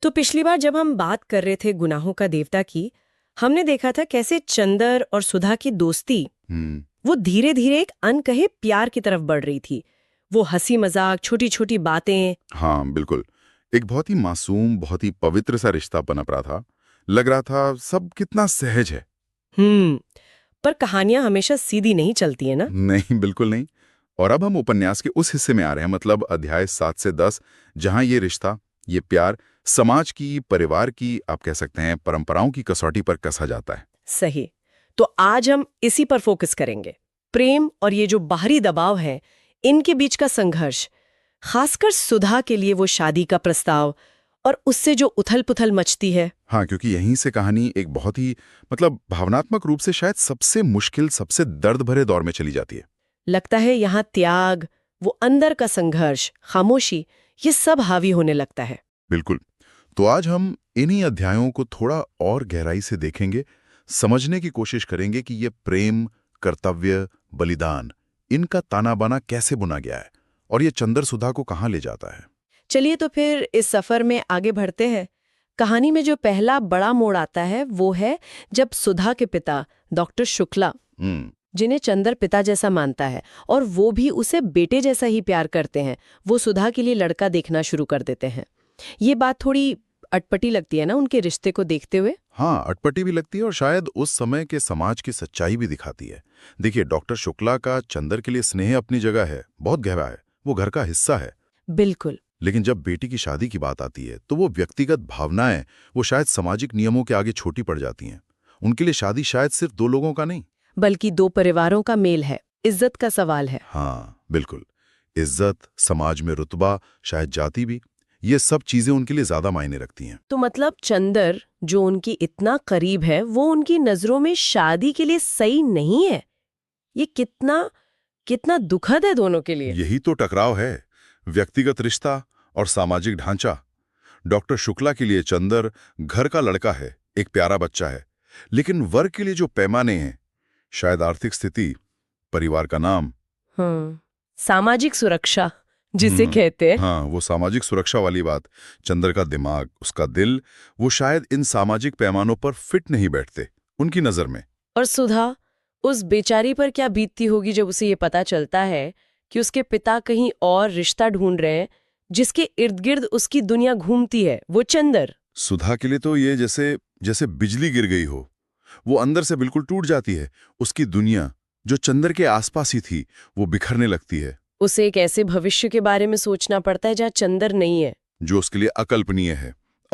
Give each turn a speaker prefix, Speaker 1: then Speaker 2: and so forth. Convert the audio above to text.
Speaker 1: तो पिछली बार जब हम बात कर रहे थे गुनाहों का देवता की, हमने देखा था कैसे चंदर और सुधा की दोस्ती वो धीरे धीरे एक अनकहे प्यार की तरफ बढ़ रही थी। वो हंसी मजाक, छोटी छोटी बातें।
Speaker 2: हाँ बिल्कुल। एक बहुत ही मासूम, बहुत ही पवित्र सा रिश्ता पनप रहा था। लग रहा था सब कितना सहज है।
Speaker 1: हम्म पर कहानियां हमेशा सीधी नहीं चलती है ना।
Speaker 2: नहीं, बिल्कुल नहीं। और अब हम उपन्यास के उस हिस्से में आ रहे हैं, मतलब अध्याय 7 से 10, जहां ये रिश्ता, ये प्यार समाज की, परिवार की, आप कह सकते हैं परंपराओं की कसौटी पर कसा जाता है।
Speaker 1: सही। तो आज हम इसी पर फोकस करेंगे। प्रेम और ये जो बाहरी दबाव है, इनके बीच का संघर्ष। खासकर सुधा के लिए वो शादी का प्रस्ताव और उससे जो उथल पुथल मचती है।
Speaker 2: हाँ, क्योंकि यहीं से कहानी एक बहुत ही, मतलब भावनात्मक रूप से शायद सबसे मुश्किल, सबसे दर्द भरे दौर में चली जाती है।
Speaker 1: लगता है यहाँ त्याग, वो अंदर का संघर्ष, खामोशी, ये सब हावी होने लगता है।
Speaker 2: बिल्कुल। तो आज हम इन्हीं अध्यायों को थोड़ा और गहराई से देखेंगे, समझने की कोशिश करेंगे कि ये प्रेम, कर्तव्य, बलिदान, इनका ताना बाना कैसे बुना गया है और ये चंदर सुधा को कहाँ ले जाता है।
Speaker 1: चलिए तो फिर इस सफर में आगे बढ़ते हैं। कहानी में जो पहला बड़ा मोड़ आता है वो है जब सुधा के पिता डॉक्टर शुक्ला, जिन्हें चंदर पिता जैसा मानता है और वो भी उसे बेटे जैसा ही प्यार करते हैं, वो सुधा के लिए लड़का देखना शुरू कर देते हैं। ये बात थोड़ी अटपटी लगती है ना उनके रिश्ते को देखते हुए।
Speaker 2: हाँ, अटपटी भी लगती है और शायद उस समय के समाज की सच्चाई भी दिखाती है। देखिए, डॉक्टर शुक्ला का चंदर के लिए स्नेह अपनी जगह है, बहुत गहरा है, वो घर का हिस्सा है।
Speaker 1: बिल्कुल।
Speaker 2: लेकिन जब बेटी की शादी की बात आती है तो वो व्यक्तिगत भावनाएं, वो शायद सामाजिक नियमों के आगे छोटी पड़ जाती हैं। उनके लिए शादी शायद सिर्फ दो लोगों का नहीं,
Speaker 1: बल्कि दो परिवारों का मेल है, इज्जत का सवाल है।
Speaker 2: हाँ बिल्कुल, इज्जत, समाज में रुतबा, शायद जाति भी, ये सब चीजें उनके लिए ज्यादा मायने रखती हैं।
Speaker 1: तो मतलब चंदर जो उनकी इतना करीब है, वो उनकी नजरों में शादी के लिए सही नहीं है। ये कितना कितना दुखद है दोनों के लिए।
Speaker 2: यही तो टकराव है, व्यक्तिगत रिश्ता और सामाजिक ढांचा। डॉक्टर शुक्ला के लिए चंदर घर का लड़का है, एक प्यारा बच्चा है, लेकिन वर्ग के लिए जो पैमाने हैं, शायद आर्थिक स्थिति, परिवार का नाम,
Speaker 1: सामाजिक सुरक्षा जिसे कहते हैं।
Speaker 2: हाँ, वो सामाजिक सुरक्षा वाली बात, चंदर का दिमाग, उसका दिल, वो शायद इन सामाजिक पैमानों पर फिट नहीं बैठते उनकी नजर में।
Speaker 1: और सुधा, उस बेचारी पर क्या बीतती होगी जब उसे ये पता चलता है कि उसके पिता कहीं और रिश्ता ढूंढ रहे हैं, जिसके इर्द गिर्द उसकी दुनिया घूमती है, वो चंदर।
Speaker 2: सुधा के लिए तो ये जैसे जैसे बिजली गिर गई हो, वो अंदर से बिल्कुल टूट जाती है। उसकी दुनिया जो चंदर के आसपास ही थी, वो बिखरने लगती है।
Speaker 1: उसे एक ऐसे भविष्य के बारे में सोचना पड़ता है जहाँ चंदर नहीं है,
Speaker 2: जो उसके लिए अकल्पनीय है।